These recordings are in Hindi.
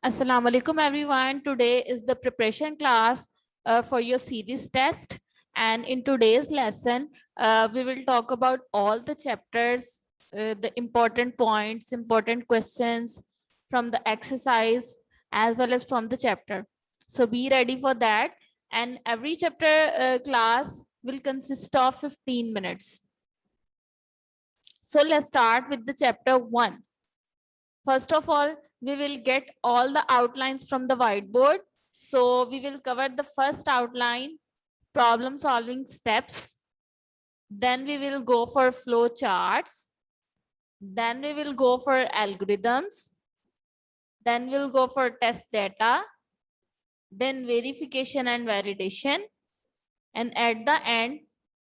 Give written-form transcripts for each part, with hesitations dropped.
Assalamu alaikum everyone. Today is the preparation class for your series test, and in today's lesson we will talk about all the chapters, the important points, important questions from the exercise as well as from the chapter. So be ready for that, and every chapter class will consist of 15 minutes. So let's start with the chapter 1. First of all, we will get all the outlines from the whiteboard. So we will cover the first outline, problem solving steps. Then we will go for flow charts. Then we will go for algorithms. Then we'll go for test data. Then verification and validation. And at the end,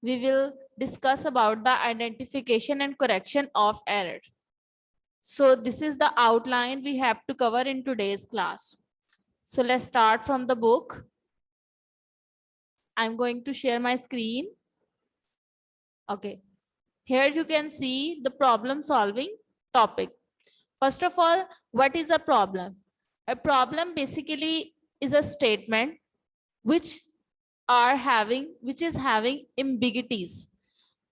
we will discuss about the identification and correction of error. So this is the outline we have to cover in today's class. So let's start from the book. I'm going to share my screen. Okay. Here you can see the problem solving topic. First of all, what is a problem? A problem basically is a statement which is having ambiguities.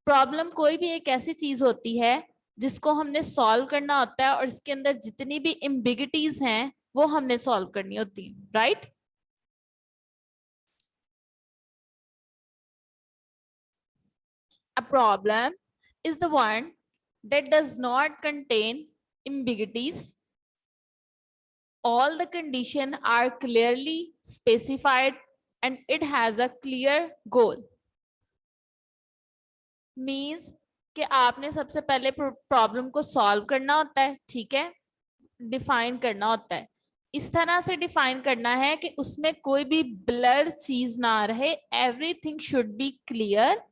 Problem कोई भी एक ऐसी चीज होती है जिसको हमने सॉल्व करना होता है और इसके अंदर जितनी भी एम्बिगिटीज हैं वो हमने सॉल्व करनी होती है, right? A problem is the one that does not contain ambiguities. All the conditions are clearly specified and it has a clear goal. Means कि आपने सबसे पहले प्रॉब्लम को सॉल्व करना होता है, ठीक है, डिफाइन करना होता है. इस तरह से डिफाइन करना है कि उसमें कोई भी ब्लर चीज ना रहे. Everything should be clear.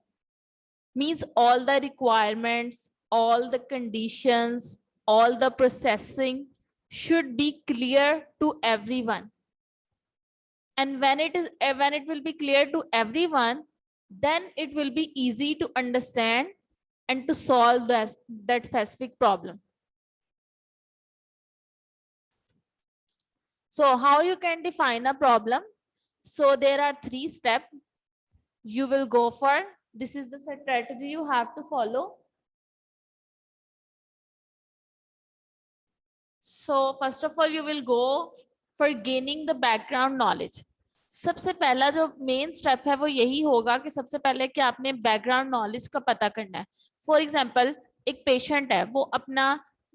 Means all the requirements, all the conditions, all the processing should be clear to everyone. And when it will be clear to everyone, then it will be easy to understand and to solve that specific problem. So how you can define a problem? So there are 3 steps you will go for. This is the strategy you have to follow. So first of all, you will go for gaining the background knowledge. सबसे पहला जो मेन स्टेप है वो यही होगा कि सबसे पहले कि आपने बैकग्राउंड नॉलेज का पता करना है. फॉर एग्जांपल, एक पेशेंट है, वो अपना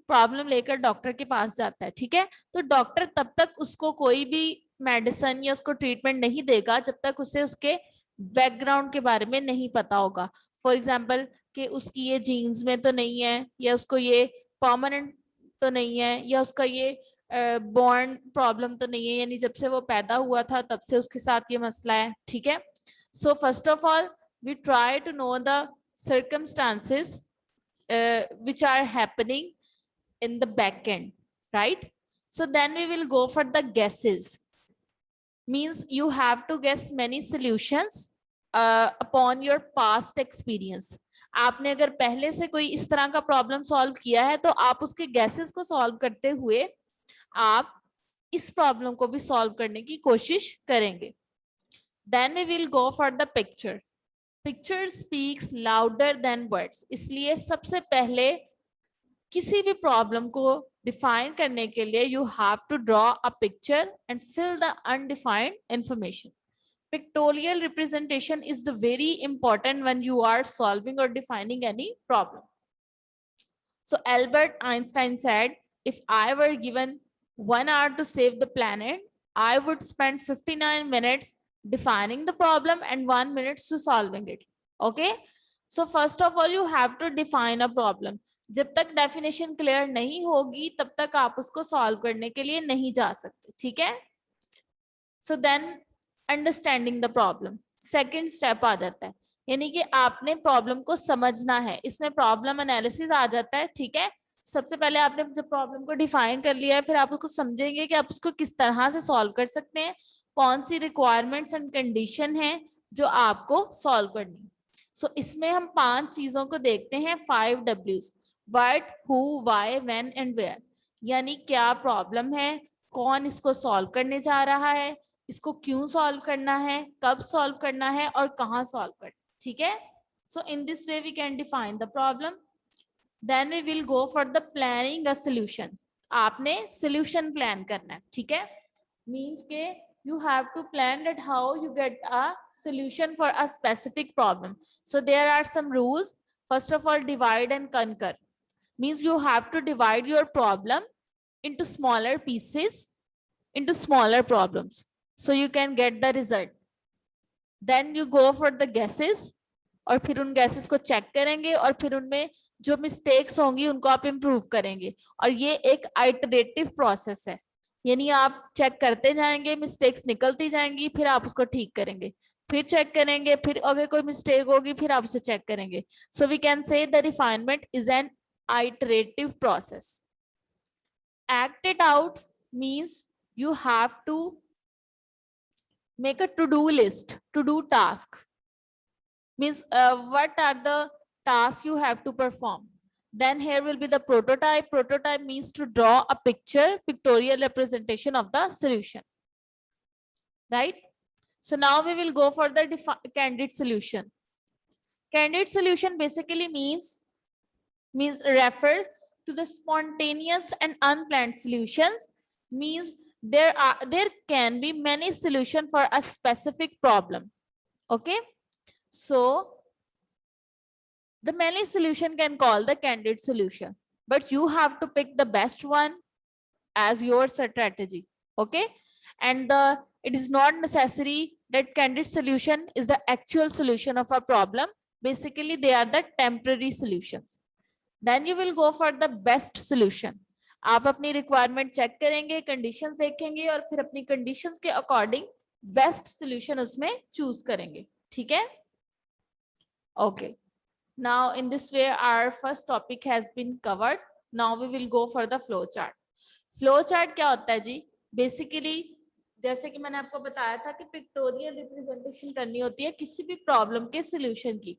प्रॉब्लम लेकर डॉक्टर के पास जाता है, ठीक है, तो डॉक्टर तब तक उसको कोई भी मेडिसिन या उसको ट्रीटमेंट नहीं देगा जब तक उसे उसके बैकग्राउंड के बारे में नहीं पता होगा. फॉर एग्जाम्पल कि उसकी ये जीन्स में तो नहीं है, या उसको ये परमानेंट तो नहीं है, या उसका ये बॉर्न प्रॉब्लम तो नहीं है, यानी जब से वो पैदा हुआ था तब से उसके साथ ये मसला है, ठीक है. So first of all we try to know the circumstances which are happening in the back end, right? So then we will go for the guesses. Means you have to guess many solutions upon your past experience. आपने अगर पहले से कोई इस तरह का प्रॉब्लम सॉल्व किया है तो आप उसके गैसेस को सॉल्व करते हुए आप इस प्रॉब्लम को भी सॉल्व करने की कोशिश करेंगे. Then we will go for the picture. Picture speaks louder than words. इसलिए सबसे पहले किसी भी प्रॉब्लम को डिफाइन करने के लिए you have to draw a picture and fill the undefined information. Pictorial representation is the very important when you are solving or defining any problem. So Albert Einstein said, if I were given 1 hour to save the planet, I would spend 59 minutes defining the problem and 1 minute to solving it. Okay. So first of all, you have to define a problem. जब तक डेफिनेशन क्लियर नहीं होगी तब तक आप उसको सॉल्व करने के लिए नहीं जा सकते, ठीक है. So then understanding the problem, second step आ जाता है, यानी कि आपने प्रॉब्लम को समझना है. इसमें प्रॉब्लम एनालिसिस आ जाता है, ठीक है. सबसे पहले आपने जब प्रॉब्लम को डिफाइन कर लिया है, फिर आप उसको समझेंगे कि आप उसको किस तरह से सॉल्व कर सकते हैं, कौन सी रिक्वायरमेंट्स एंड कंडीशन है जो आपको सॉल्व करनी. सो इसमें हम 5 चीजों को देखते हैं, 5 W's. What, who, why, when and where. यानी क्या प्रॉब्लम है, कौन इसको सॉल्व करने जा रहा है, इसको क्यों सॉल्व करना है, कब सॉल्व करना है और कहाँ सॉल्व करना है, ठीक है। So in this way we can define the problem, then we will go for the planning a solution. आपने सॉल्यूशन प्लान करना है, ठीक है, मींस के you have to plan that how you get a solution for a specific problem. So there are some rules. First of all, divide and conquer, means you have to divide your problem into smaller pieces, into smaller problems, so you can get the result. Then you go for the guesses, और फिर उन गैसेस को चेक करेंगे और फिर उनमें जो मिस्टेक्स होंगी उनको आप इम्प्रूव करेंगे। और ये एक आइटरेटिव प्रोसेस है, यानी आप चेक करते जाएंगे, मिस्टेक्स निकलती जाएंगी, फिर आप उसको ठीक करेंगे, फिर चेक करेंगे, फिर अगर कोई मिस्टेक होगी फिर आप उसे चेक करेंगे। So we can say the refinement is an iterative process. Act it out means you have to make a to-do list, to-do task, means what are the tasks you have to perform. Then here will be the prototype. Prototype means to draw a picture, pictorial representation of the solution, right? So now we will go for the candid solution. Candid solution basically means refer to the spontaneous and unplanned solutions, means there can be many solutions for a specific problem. Okay, so the many solution can call the candid solution, but you have to pick the best one as your strategy. Okay, and it is not necessary that candid solution is the actual solution of a problem. Basically they are the temporary solutions. Then you will go for the best solution. आप अपनी रिक्वायरमेंट चेक करेंगे, कंडीशंस देखेंगे और फिर अपनी कंडीशंस के अकॉर्डिंग बेस्ट सॉल्यूशन उसमें चूज करेंगे, ठीक है। Okay, now in this way our first topic has been covered. Now we will go for the flow chart. Flow chart क्या होता है जी? बेसिकली जैसे कि मैंने आपको बताया था कि पिक्टोरियल रिप्रेजेंटेशन करनी होती है किसी भी प्रॉब्लम के सॉल्यूशन की,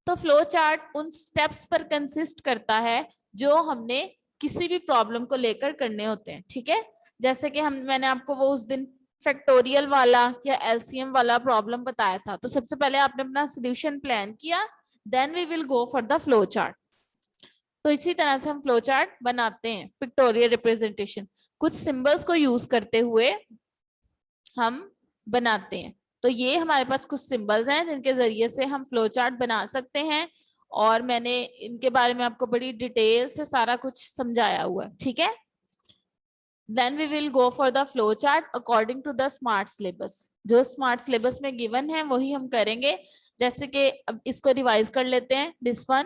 तो फ्लो चार्ट उन स्टेप्स पर कंसिस्ट करता है जो हमने किसी भी प्रॉब्लम को लेकर करने होते हैं, ठीक है। जैसे कि मैंने आपको वो उस दिन फैक्टोरियल वाला या एलसीएम वाला प्रॉब्लम बताया था, तो सबसे पहले आपने अपना सॉल्यूशन प्लान किया, then we will go for the flow chart. तो इसी तरह से हम फ्लो चार्ट बनाते हैं, पिक्टोरियल रिप्रेजेंटेशन कुछ सिंबल्स को यूज करते हुए हम बनाते हैं। तो ये हमारे पास कुछ सिंबल्स हैं जिनके जरिए से हम फ्लो चार्ट बना सकते हैं, और मैंने इनके बारे में आपको बड़ी डिटेल से सारा कुछ समझाया हुआ है, ठीक है। Then we will go for the flow chart according to the smart syllabus. जो smart syllabus में given है वही हम करेंगे। जैसे कि अब इसको रिवाइज कर लेते हैं। This one,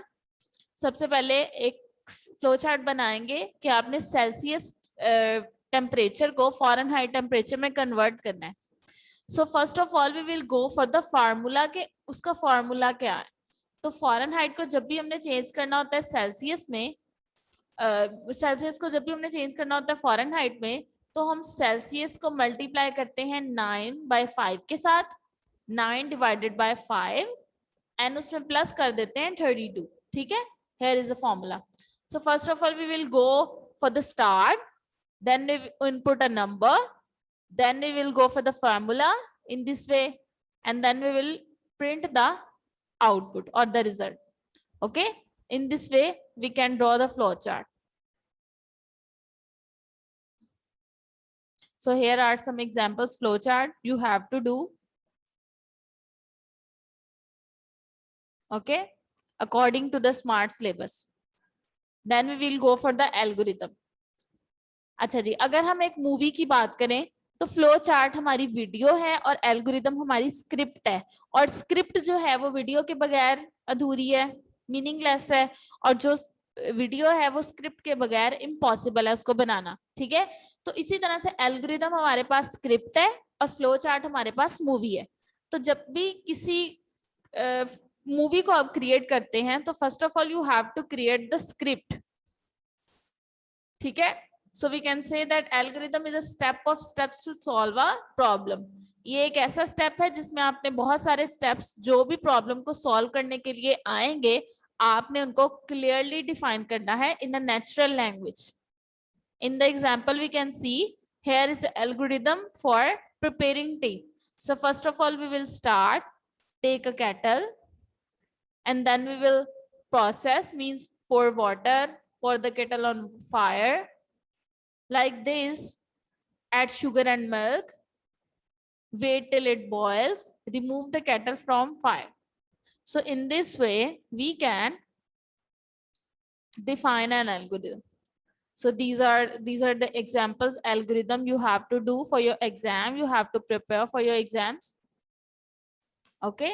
सबसे पहले एक फ्लो चार्ट बनाएंगे कि आपने सेल्सियस टेम्परेचर को फॉरेनहाइट टेम्परेचर में कन्वर्ट करना है। So first of all we will go for the formula के उसका फार्मूला क्या है। तो फॉरेनहाइट को जब भी हमने चेंज करना होता है सेल्सियस में, सेल्सियस को जब भी हमने चेंज करना होता है फॉरेनहाइट में, तो हम सेल्सियस को मल्टीप्लाई करते हैं 9/5 के साथ, 9 डिवाइडेड बाय 5 एंड उसमें प्लस कर देते हैं 32, ठीक है। Here is the formula. So first of all we will go for the start, then we input a number, then we will go for the formula in this way, and then we will print the output or the result. Okay, in this way we can draw the flow chart. So here are some examples flow chart you have to do. Okay, according to the smart syllabus. Then we will go for the algorithm. अच्छा जी, अगर हम एक मूवी की बात करें तो फ्लो चार्ट हमारी वीडियो है और एल्गोरिदम हमारी स्क्रिप्ट है, और स्क्रिप्ट जो है वो वीडियो के बगैर अधूरी है, मीनिंगलेस है, और जो वीडियो है वो स्क्रिप्ट के बगैर इम्पॉसिबल है उसको बनाना, ठीक है। तो इसी तरह से एल्गोरिदम हमारे पास स्क्रिप्ट है और फ्लो चार्ट हमारे पास मूवी है। तो जब भी किसी मूवी को आप क्रिएट करते हैं तो first of all you have to create the script, ठीक है। So we can say that algorithm is a step of steps to solve a problem. ये एक ऐसा स्टेप है जिसमें आपने बहुत सारे स्टेप्स जो भी प्रॉब्लम को सॉल्व करने के लिए आएंगे आपने उनको क्लियरली डिफाइन करना है in a natural language. In the example we can see here is the algorithm for preparing tea. So first of all, we will start, take a kettle, and then we will process, means pour water, pour the kettle on fire like this, add sugar and milk, wait till it boils, remove the kettle from fire. So in this way, we can define an algorithm. So these are the examples algorithm you have to do for your exam. You have to prepare for your exams. Okay.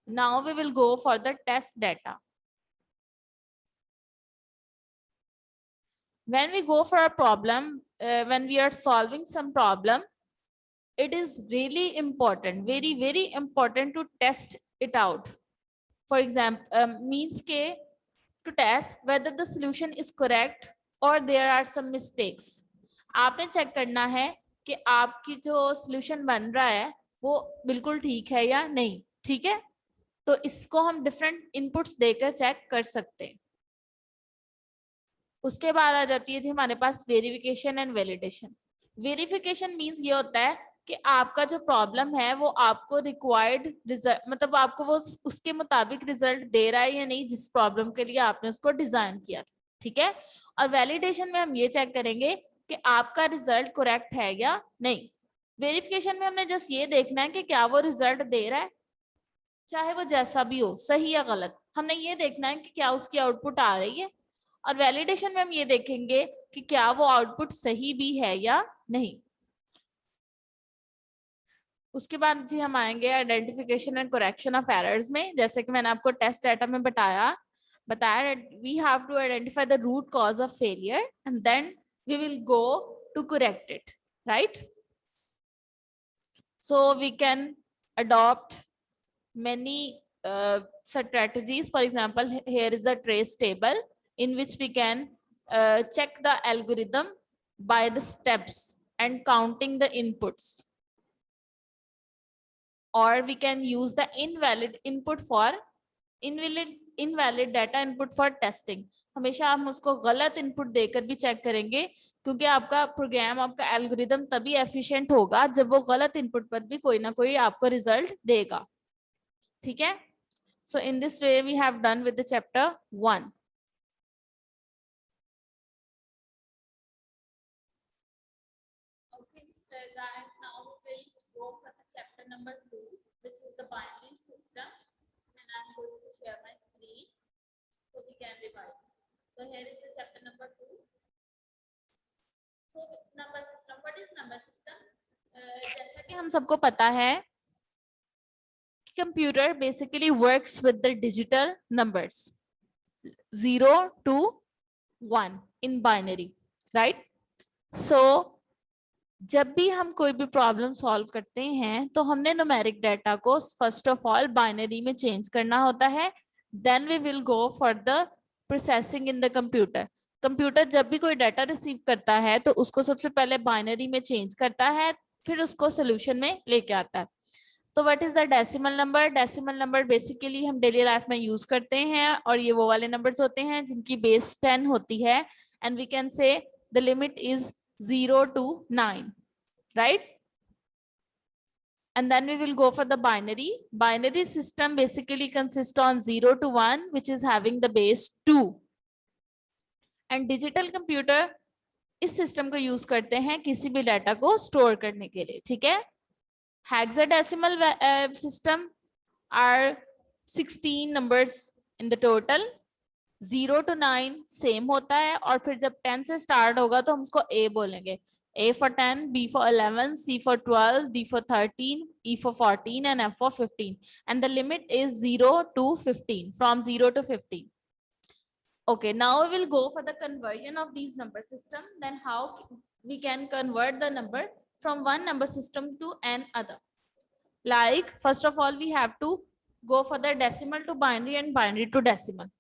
Now we will go for the test data. When we go for a problem, when we are solving some problem, it is really important, very, very important to test it out. For example, means ke to test whether the solution is correct or there are some mistakes. आपने चेक करना है कि आपकी जो solution बन रहा है वो बिल्कुल ठीक है या नहीं, ठीक है? तो इसको हम different inputs देकर चेक कर सकते हैं. उसके बाद आ जाती है जी हमारे पास verification and validation. Verification means ये होता है कि आपका जो प्रॉब्लम है वो आपको रिक्वायर्ड रिजल्ट, मतलब आपको वो उसके मुताबिक रिजल्ट दे रहा है या नहीं जिस प्रॉब्लम के लिए आपने उसको डिजाइन किया था, ठीक है? और वैलिडेशन में हम ये चेक करेंगे कि आपका रिजल्ट करेक्ट है या नहीं. वेरिफिकेशन में हमने जस्ट ये देखना है कि क्या वो रिजल्ट दे रहा है, चाहे वो जैसा भी हो, सही या गलत. हमने ये देखना है कि क्या उसकी आउटपुट आ रही है. और वैलिडेशन में हम ये देखेंगे कि क्या वो आउटपुट सही भी है या नहीं. उसके बाद जी हम आएंगे identification and correction of errors में. जैसे कि मैंने आपको टेस्ट डाटा में बताया we have to identify the root cause of failure and then we will go to correct it, right? So we can adopt many strategies. For example, here is a trace table in which we can check the algorithm by the steps and counting the inputs, or we can use the invalid input for invalid data input for testing. हमेशा हम उसको गलत इनपुट देकर भी चेक करेंगे क्योंकि आपका प्रोग्राम, आपका एल्गोरिदम तभी एफिशिएंट होगा जब वो गलत इनपुट पर भी कोई ना कोई आपको रिजल्ट देगा, ठीक है? So in this way we have done with the chapter 1. Okay guys, now we will go for the chapter number 2, which is the binary system, and I'm going to share my screen so we can revise. So here is the chapter number 2. So number system, what is number system? जैसा कि हम सबको पता है computer basically works with the digital numbers 0 to 1 in binary, right? So जब भी हम कोई भी प्रॉब्लम सॉल्व करते हैं तो हमने न्यूमेरिक डाटा को फर्स्ट ऑफ ऑल बाइनरी में चेंज करना होता है. Then we will go for the processing in the computer. Computer जब भी कोई डाटा रिसीव करता है तो उसको सबसे पहले बाइनरी में चेंज करता है, फिर उसको सोल्यूशन में लेके आता है. तो what is the decimal number? Decimal number basically हम डेली लाइफ में यूज करते हैं और ये वो वाले नंबर्स होते हैं जिनकी बेस 10 होती है, and we can say the limit is 0 to 9, right? And then we will go for the binary. Binary system basically consists on 0 to 1, which is having the base 2. And digital computer इस सिस्टम को यूज करते हैं किसी भी डाटा को स्टोर करने के लिए, ठीक है? Hexadecimal system are 16 numbers in the total. 0 to 9 same होता है और फिर जब 10 से स्टार्ट होगा तो हम उसको A बोलेंगे. A for 10, B for 11, C for 12, D for 13, E for 14 and F for 15. And the limit is 0 to 15, from 0 to 15. Okay, now we will go for the conversion of these number system. Then how we can convert the number from one number system to another. Like first of all we have to go for the decimal to binary and binary to decimal.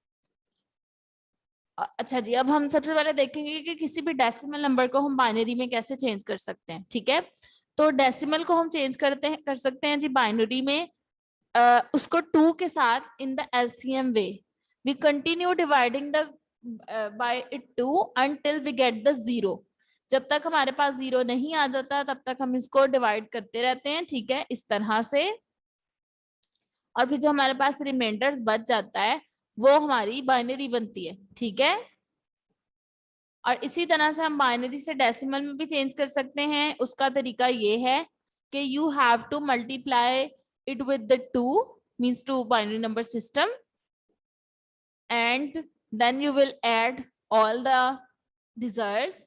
अच्छा जी, अब हम सबसे पहले देखेंगे कि किसी भी डेसिमल नंबर को हम बाइनरी में कैसे चेंज कर सकते हैं, ठीक है? तो डेसिमल को हम चेंज कर सकते हैं जी बाइनरी में उसको 2 के साथ in the LCM way. We continue dividing the by 2 until we get the 0. जब तक हमारे पास 0 नहीं आ जाता तब तक हम इसको डिवाइड करते रहते हैं, ठीक है, इस तरह से। और फिर जो हमारे पास रिमाइंडर्स बच जाता है वो हमारी बाइनरी बनती है, ठीक है। और इसी तरह से हम बाइनरी से डेसिमल में भी चेंज कर सकते हैं। उसका तरीका ये है कि you have to multiply it with the 2 means 2 binary number system, and then you will add all the results,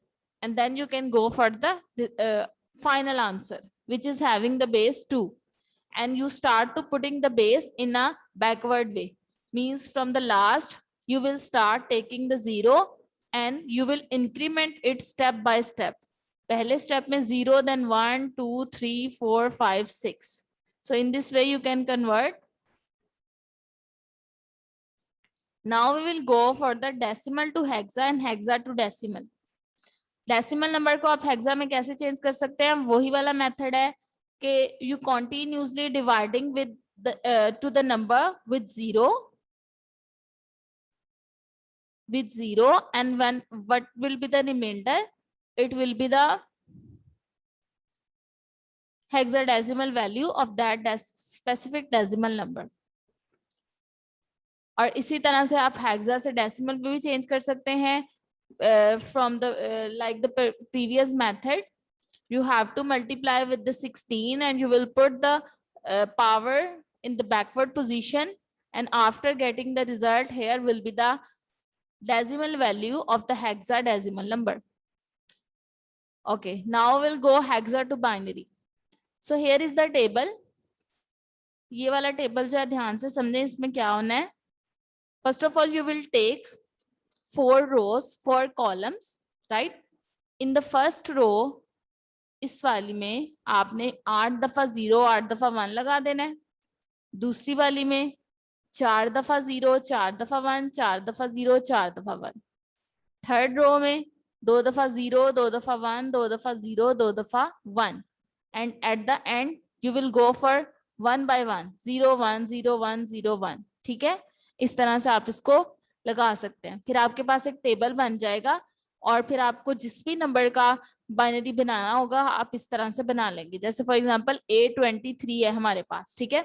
and then you can go for the final answer, which is having the base 2. And you start to putting the base in a backward way, means from the last you will start taking the 0 and you will increment it step by step. पहले step में 0, then 1 2 3 4 5 6. So in this way you can convert. Now we will go for the decimal to hexa and hexa to decimal. Decimal number को आप हेक्सा में कैसे चेंज कर सकते हैं? वही वाला मेथड है कि you continuously dividing with two the number with zero and when what will be the remainder, it will be the hexadecimal value of that specific decimal number. और इसी तरह से आप हेक्सा से डेसिमल में भी चेंज कर सकते हैं. From the like the previous method, you have to multiply with the 16 and you will put the power in the backward position, and after getting the result here will be the decimal value of the hexadecimal number. Okay, now we'll go hexa to binary. So here is the table. ये वाला टेबल जो है ध्यान से समझें, इसमें क्या होना है. First of all, you will take 4 rows, 4 columns, right? In the first row, इस वाली में आपने 8 दफा 0, 8 दफा 1 लगा देना है. दूसरी वाली में 4 दफा 0, 4 दफा 1, 4 दफा 0, 4 दफा 1. थर्ड रो में 2 दफा 0, 2 दफा 1, 2 दफा 0, 2 दफा 1. And at the end you will go for 1 by 1, 0 1 0 1 0 1. ठीक है, इस तरह से आप इसको लगा सकते हैं. फिर आपके पास एक टेबल बन जाएगा और फिर आपको जिस भी नंबर का बाइनरी बनाना होगा आप इस तरह से बना लेंगे. जैसे फॉर एग्जांपल A23 है हमारे पास, ठीक है,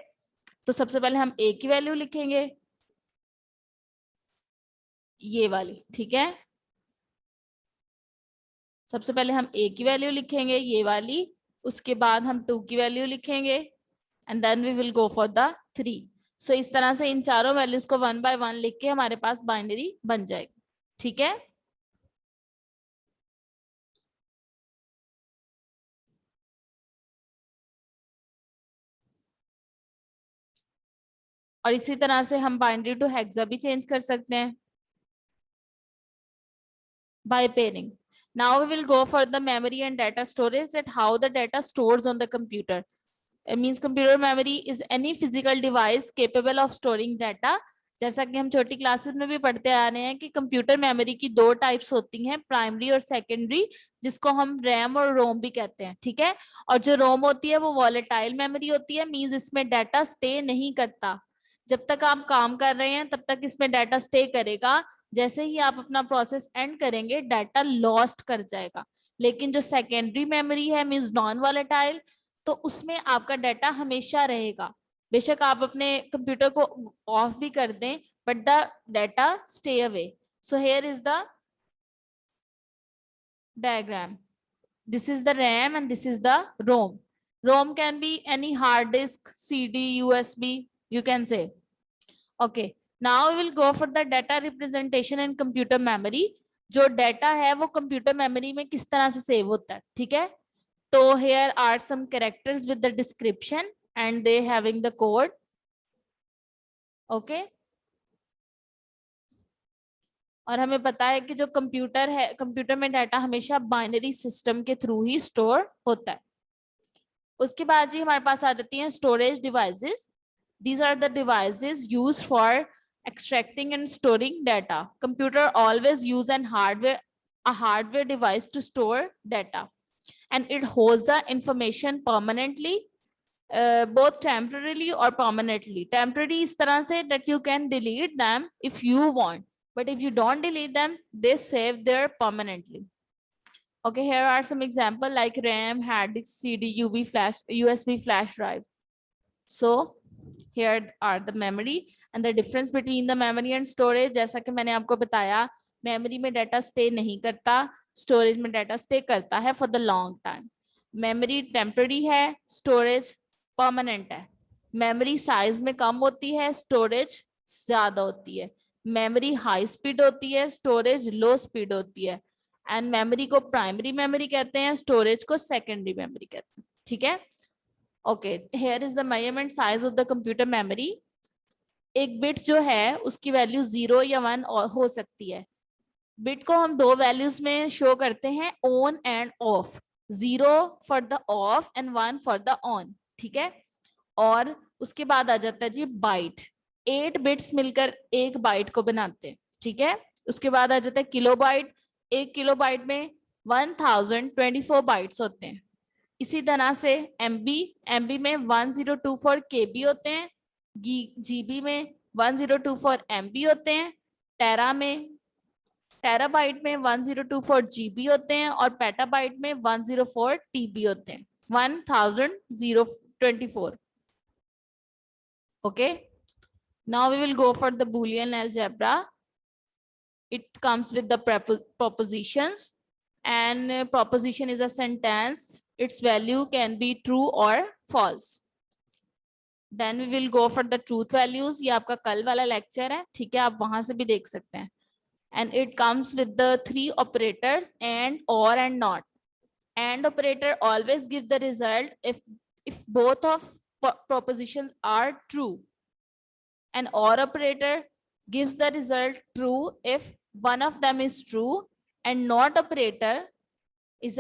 तो सबसे पहले हम A की वैल्यू लिखेंगे, ये वाली, ठीक है. सबसे पहले हम A की वैल्यू लिखेंगे, ये वाली. उसके बाद हम 2 की वैल्यू लिखेंगे and then we will go for the 3. सो इस तरह से इन चारों वैल्यूज को 1 by 1 लिख के हमारे पास बाइनरी बन जाएगी. ठीक है, और इसी तरह से हम बाइनरी टू हेक्सा भी चेंज कर सकते हैं by pairing. Now we will go for the memory and data storage, that how the data stores on the computer. It means computer memory is any physical device capable of storing data. जैसा कि हम छोटी क्लासेस में भी पढ़ते आ रहे हैं कि कंप्यूटर मेमोरी की 2 टाइप्स होती हैं, प्राइमरी और सेकेंडरी, जिसको हम रैम और रोम भी कहते हैं. ठीक है, और जो रोम होती है वो वॉलेटाइल मेमोरी होती है, मींस इसमें डाटा स्टे नहीं करता. जब तक आप काम कर रहे हैं तब तक इसमें डाटा स्टे करेगा, जैसे ही आप अपना प्रोसेस एंड करेंगे डाटा लॉस्ट कर जाएगा. लेकिन जो सेकेंडरी मेमोरी है मींस नॉन वॉलेटाइल, तो उसमें आपका डाटा हमेशा रहेगा. बेशक आप अपने कंप्यूटर को ऑफ भी कर दें but the data stay away. So here is the diagram. This is the RAM and this is the ROM. ROM can be any hard disk, CD, USB, you can say. Okay, now we will go for the data representation in computer memory. जो डाटा है वो कंप्यूटर मेमोरी में किस तरह से सेव होता है. ठीक है, तो here are some characters with the description and they having the code. Okay, और हमें पता है कि जो कंप्यूटर है, कंप्यूटर में डाटा हमेशा बाइनरी सिस्टम के थ्रू ही स्टोर होता है. उसके बाद जी हमारे पास आ जाती हैं storage devices. These are the devices used for extracting and storing data. Computer always use a hardware device to store data, and it holds the information permanently, both temporarily or permanently. Temporary इस तरह से that you can delete them if you want, but if you don't delete them, they save there permanently. Okay, here are some example like RAM, hard disk, CD, USB flash drive. So here are the memory and the difference between the memory and storage. जैसा कि मैंने आपको बताया, memory में data stay नहीं करता, storage में data stay करता है for the long time. Memory temporary है, storage permanent है. Memory size में कम होती है, storage ज्यादा होती है. Memory high speed होती है, storage low speed होती है. And memory को primary memory कहते हैं, storage को secondary memory कहते हैं. ठीक है? Okay, here is the measurement size of the computer memory. एक बिट जो है उसकी वैल्यू 0 या 1 हो सकती है. बिट को हम दो वैल्यूज में शो करते हैं, on end of. 0 for the of and 1 for the on. ठीक है. और उसके बाद आ जाता है जी बाइट. 8 बिट्स मिलकर एक बाइट को बनाते हैं. ठीक है. उसके बाद आ जाता है किलोबाइट. एक किलोबाइट में 1024 बाइट्स होते हैं. इसी तरह से एमबी में 1024 केबी होते हैं. जीबी में 1024 एमबी होते हैं. टेराबाइट में 1024 जीबी होते हैं और पेटाबाइट में 104 टीबी होते हैं. 1024. Okay. Now we will go for the Boolean algebra. It comes with the propositions, and proposition is a sentence. Its value can be true or false. Then we will go for the truth values. ये आपका कल वाला लेक्चर है. ठीक है, आप वहां से भी देख सकते हैं. And it comes with the 3 operators, and, or, and not. And operator always give the result if both of propositions are true. An or operator gives the result true if one of them is true, and not operator is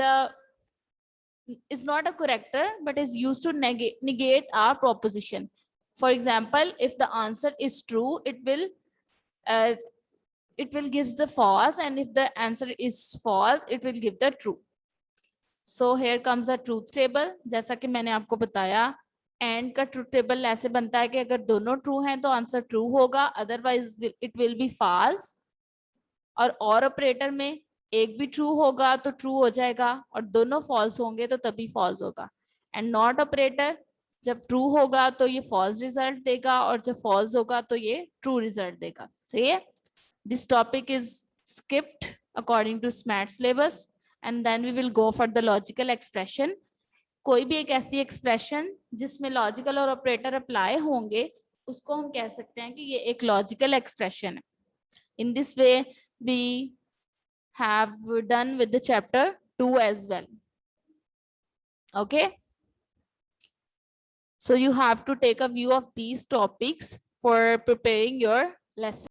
not a corrector but is used to negate our proposition. For example, if the answer is true, it will gives the false, and if the answer is false, it will give the true. So here comes a truth table. जैसा कि मैंने आपको बताया, एंड का ट्रूथ टेबल ऐसे बनता है कि अगर दोनों ट्रू हैं तो आंसर ट्रू होगा, otherwise it will be false. और ऑपरेटर में एक भी ट्रू होगा तो ट्रू हो जाएगा, और दोनों फॉल्स होंगे तो तभी फॉल्स होगा. एंड नॉट ऑपरेटर, जब ट्रू होगा तो ये फॉल्स रिजल्ट देगा, और जब फॉल्स होगा तो ये ट्रू रिजल्ट देगा. सही. This topic is skipped according to smart syllabus, and then we will go for the logical expression. कोई भी एक ऐसी एक्सप्रेशन जिसमें लॉजिकल और ऑपरेटर अप्लाई होंगे, उसको हम कह सकते हैं कि ये एक लॉजिकल एक्सप्रेशन है. In this way we have done with the chapter 2 as well. Okay, so you have to take a view of these topics for preparing your lesson.